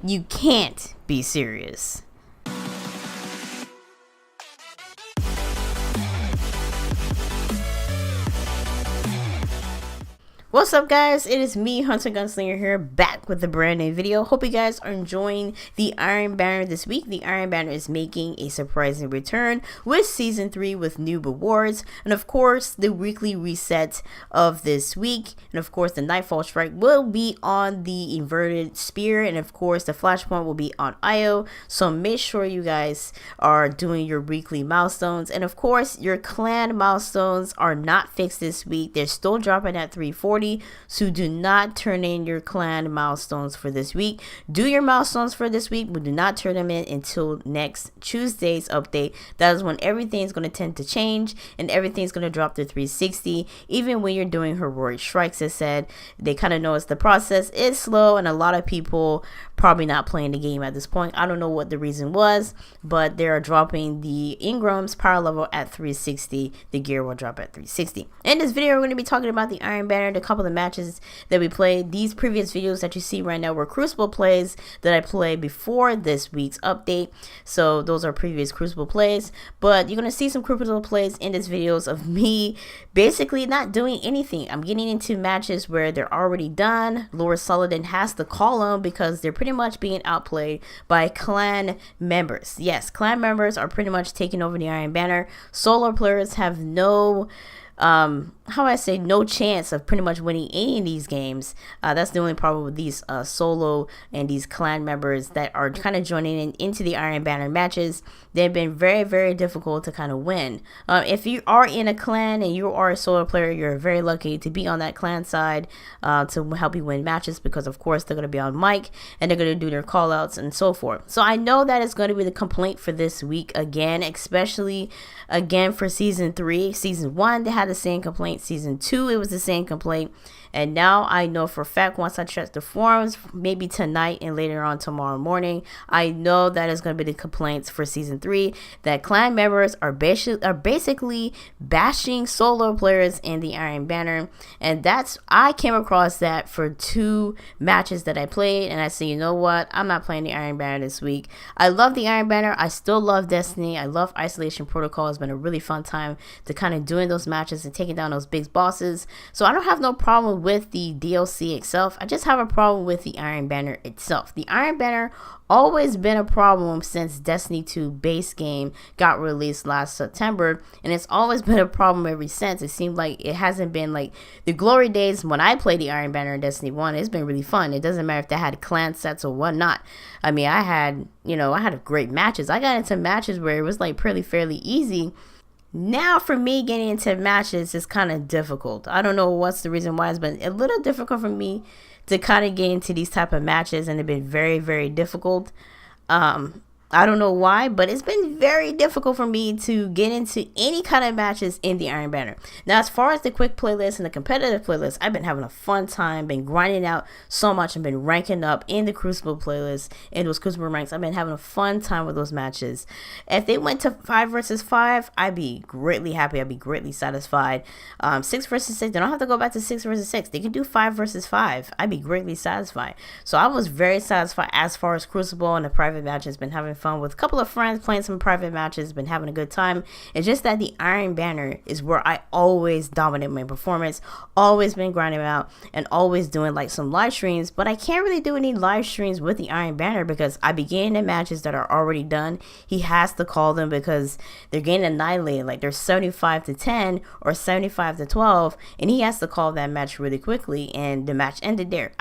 You can't be serious. What's up, guys? It is me, Hunter Gunslinger, here, back with a brand new video. Hope you guys are enjoying the Iron Banner this week. The Iron Banner is making a surprising return with Season 3 with new rewards. And of course, the weekly reset of this week. And of course, the Nightfall Strike will be on the Inverted Spear. And of course, the Flashpoint will be on IO. So make sure you guys are doing your weekly milestones. And of course, your clan milestones are not fixed this week. They're still dropping at 340. So do not turn in your clan milestones for this week. Do your milestones for this week, but do not turn them in until next Tuesday's update. That is when everything's going to tend to change and everything's going to drop to 360. Even when you're doing heroic strikes, as said, they kind of notice the process is slow, and a lot of people probably not playing the game at this point. I don't know what the reason was, but they are dropping the Engrams power level at 360. The gear will drop at 360. In this video, we're going to be talking about the Iron Banner, the couple of matches that we played. These previous videos that you see right now were Crucible plays that I played before this week's update. So those are previous Crucible plays, but you're going to see some Crucible plays in this videos of me basically not doing anything. I'm getting into matches where they're already done. Lord Saladin has to call them because they're pretty much being outplayed by clan members. Yes, clan members are pretty much taking over the Iron Banner. Solo players have no no chance of pretty much winning any of these games. That's the only problem with these solo and these clan members that are kind of joining into the Iron Banner matches. They've been very, very difficult to kind of win. If you are in a clan and you are a solo player, you're very lucky to be on that clan side to help you win matches, because of course they're going to be on mic and they're going to do their call outs and so forth. So I know that is going to be the complaint for this week again, especially again for Season 3. Season 1 they had the same complaint. Season 2 it was the same complaint, and now I know for a fact, once I check the forums, maybe tonight and later on tomorrow morning, I know that is going to be the complaints for Season 3, that clan members are basically bashing solo players in the Iron Banner. And I came across that for 2 matches that I played, and I said, you know what, I'm not playing the Iron Banner this week. I love the Iron Banner. I still love Destiny. I love Isolation Protocol. It's been a really fun time to kind of doing those matches and taking down those big bosses. So I don't have no problem with the DLC itself. I just have a problem with the Iron Banner itself. The Iron Banner always been a problem since Destiny 2 base game got released last September, and it's always been a problem ever since. It seemed like it hasn't been like the glory days when I played the Iron Banner in Destiny 1. It's been really fun. It doesn't matter if they had clan sets or whatnot. I mean, I had great matches. I got into matches where it was like fairly easy. Now for me, getting into matches is kind of difficult. I don't know what's the reason why. It's been a little difficult for me to kind of get into these type of matches, and they've been very, very difficult. I don't know why, but it's been very difficult for me to get into any kind of matches in the Iron Banner. Now, as far as the quick playlist and the competitive playlist, I've been having a fun time, been grinding out so much, and been ranking up in the Crucible playlist, in those Crucible ranks. I've been having a fun time with those matches. If they went to 5 versus 5, I'd be greatly happy. I'd be greatly satisfied. 6 versus 6, they don't have to go back to 6 versus 6. They can do 5 versus 5. I'd be greatly satisfied. So I was very satisfied as far as Crucible and the private matches. Been having fun with a couple of friends, playing some private matches, been having a good time. It's just that the Iron Banner is where I always dominate my performance, always been grinding out, and always doing like some live streams. But I can't really do any live streams with the Iron Banner because I be getting the matches that are already done. He has to call them because they're getting annihilated, like they're 75-10 or 75-12, and he has to call that match really quickly, and the match ended there.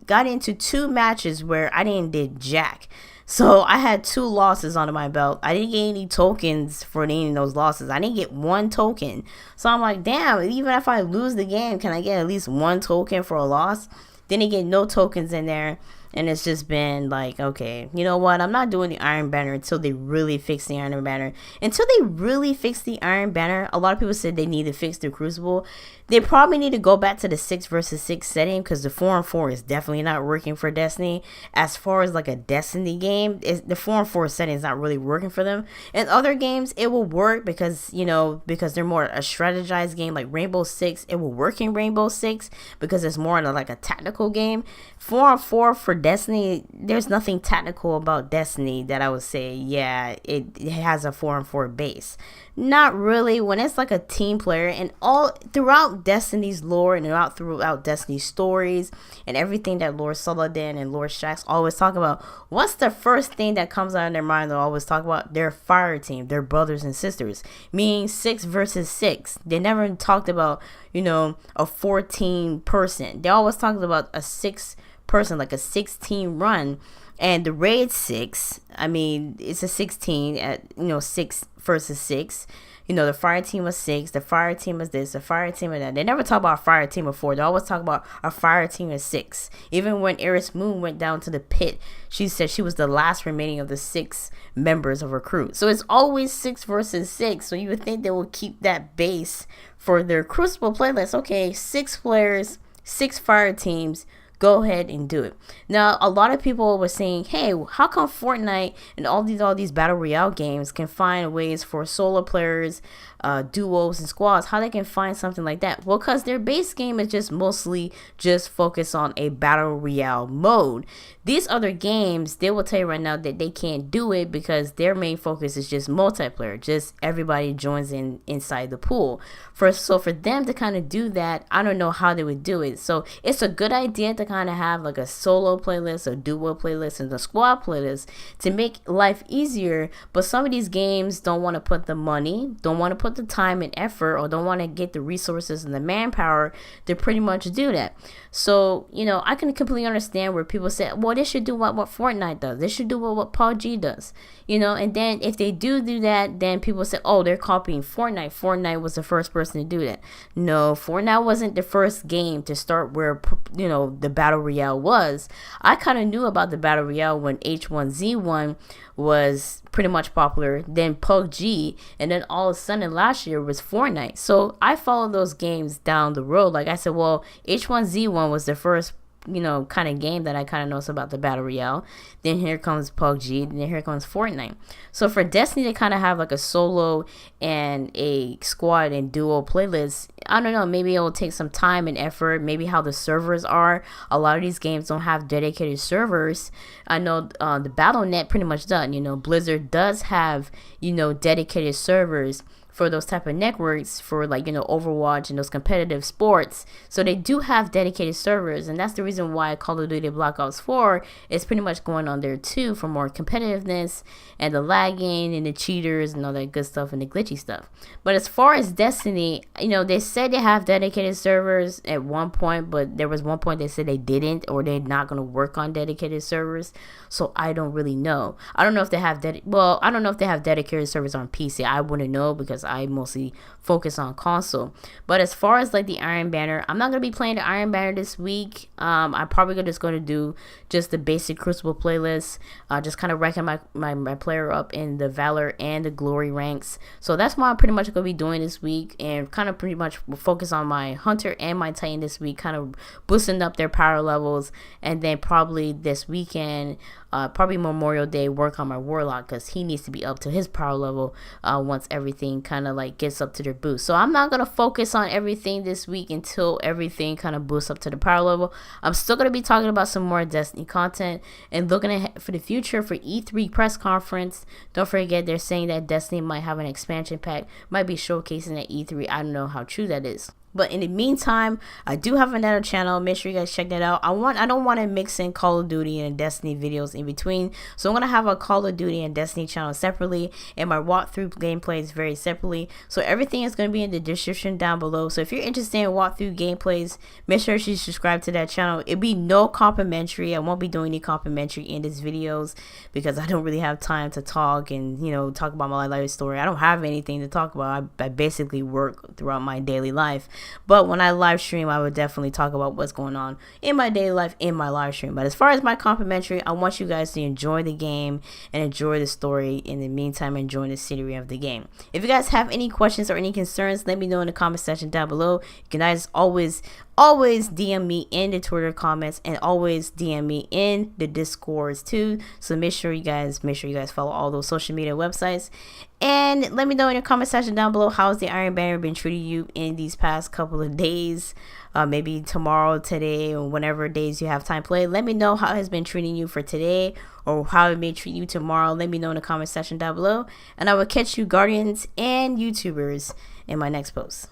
Got into 2 matches where I didn't did jack. So I had 2 losses under my belt. I didn't get any tokens for any of those losses. I didn't get 1 token. So I'm like, damn, even if I lose the game, can I get at least 1 token for a loss? Didn't get no tokens in there. And it's just been like, okay, you know what? I'm not doing the Iron Banner until they really fix the Iron Banner. Until they really fix the Iron Banner, a lot of people said they need to fix the Crucible. They probably need to go back to the 6 versus 6 setting because the 4-on-4 is definitely not working for Destiny. As far as like a Destiny game, the 4-on-4 setting is not really working for them. In other games, it will work because, because they're more a strategized game like Rainbow Six. It will work in Rainbow Six because it's more like a tactical game. 4-on-4 for Destiny, there's nothing technical about Destiny that I would say, yeah, it has a 4-on-4 base. Not really. When it's like a team player, and all throughout Destiny's lore and throughout Destiny's stories and everything that Lord Saladin and Lord Shaxx always talk about, what's the first thing that comes out of their mind? They'll always talk about their fire team, their brothers and sisters, meaning 6 versus 6. They never talked about, a 14 person. They always talked about a 6 person, like a 16 run. And the raid 6, I mean, it's a 16 at 6 versus 6. The fire team was 6, the fire team is this, the fire team is that. They never talk about a fire team of 4. They always talk about a fire team of 6. Even when Eris Moon went down to the pit, she said she was the last remaining of the 6 members of her crew. So it's always 6 versus 6. So you would think they will keep that base for their Crucible playlist. Okay, 6 players, 6 fire teams. Go ahead and do it. Now, a lot of people were saying, hey, how come Fortnite and all these battle royale games can find ways for solo players, duos and squads, how they can find something like that? Well, because their base game is just mostly just focused on a battle royale mode. These other games, they will tell you right now that they can't do it because their main focus is just multiplayer. Just everybody joins inside the pool. So for them to kind of do that, I don't know how they would do it. So it's a good idea to kind of have like a solo playlist, a duo playlist, and a squad playlist to make life easier. But some of these games don't want to put the money, don't want to put the time and effort, or don't want to get the resources and the manpower to pretty much do that. So, I can completely understand where people say, well, they should do what Fortnite does. They should do what PUBG does. And then if they do that, then people say, oh, they're copying Fortnite. Fortnite was the first person to do that. No, Fortnite wasn't the first game to start where, the Battle Royale was. I kind of knew about the Battle Royale when H1Z1 was pretty much popular, then PUBG, and then all of a sudden last year was Fortnite. So I followed those games down the road. Like I said, well, H1Z1 was the first kind of game that I kind of knows about the Battle Royale. Then here comes PUBG, and then here comes Fortnite. So for Destiny to kind of have like a solo and a squad and duo playlist, I don't know, maybe it will take some time and effort, maybe how the servers are. A lot of these games don't have dedicated servers. I know the Battle.net pretty much does. Blizzard does have, dedicated servers for those type of networks for like Overwatch and those competitive sports. So they do have dedicated servers, and that's the reason why Call of Duty Black Ops 4 is pretty much going on there too, for more competitiveness and the lagging and the cheaters and all that good stuff and the glitchy stuff. But as far as Destiny, they said they have dedicated servers at one point, but there was one point they said they didn't, or they're not going to work on dedicated servers. So I don't really know. I don't know if they have I don't know if they have dedicated servers on PC. I wouldn't know because I mostly focus on console. But as far as like the Iron Banner, I'm not going to be playing the Iron Banner this week. I'm probably just going to do just the basic Crucible playlist, just kind of ranking my player up in the Valor and the Glory ranks. So that's what I'm pretty much going to be doing this week, and kind of pretty much focus on my Hunter and my Titan this week, kind of boosting up their power levels. And then probably this weekend, probably Memorial Day, work on my Warlock, because he needs to be up to his power level once everything kind of like gets up to their boost. So I'm not going to focus on everything this week until everything kind of boosts up to the power level. I'm still going to be talking about some more Destiny content and looking ahead for the future for E3 press conference. Don't forget, they're saying that Destiny might have an expansion pack, might be showcasing at E3. I don't know how true that is. But in the meantime, I do have another channel. Make sure you guys check that out. I don't want to mix in Call of Duty and Destiny videos in between. So I'm going to have a Call of Duty and Destiny channel separately, and my walkthrough gameplays very separately. So everything is going to be in the description down below. So if you're interested in walkthrough gameplays, make sure you subscribe to that channel. It'll be no complimentary. I won't be doing any complimentary in these videos because I don't really have time to talk and, talk about my life story. I don't have anything to talk about. I basically work throughout my daily life. But when I live stream, I would definitely talk about what's going on in my daily life in my live stream. But as far as my complimentary, I want you guys to enjoy the game and enjoy the story. In the meantime, enjoy the scenery of the game. If you guys have any questions or any concerns, let me know in the comment section down below. You can guys always DM me in the Twitter comments, and always DM me in the Discords too. So make sure you guys follow all those social media websites, and let me know in the comment section down below how's the Iron Banner been treating you in these past couple of days. maybe tomorrow, today, or whenever days you have time play. Let me know how it has been treating you for today, or how it may treat you tomorrow. Let me know in the comment section down below, and I will catch you Guardians and YouTubers in my next post.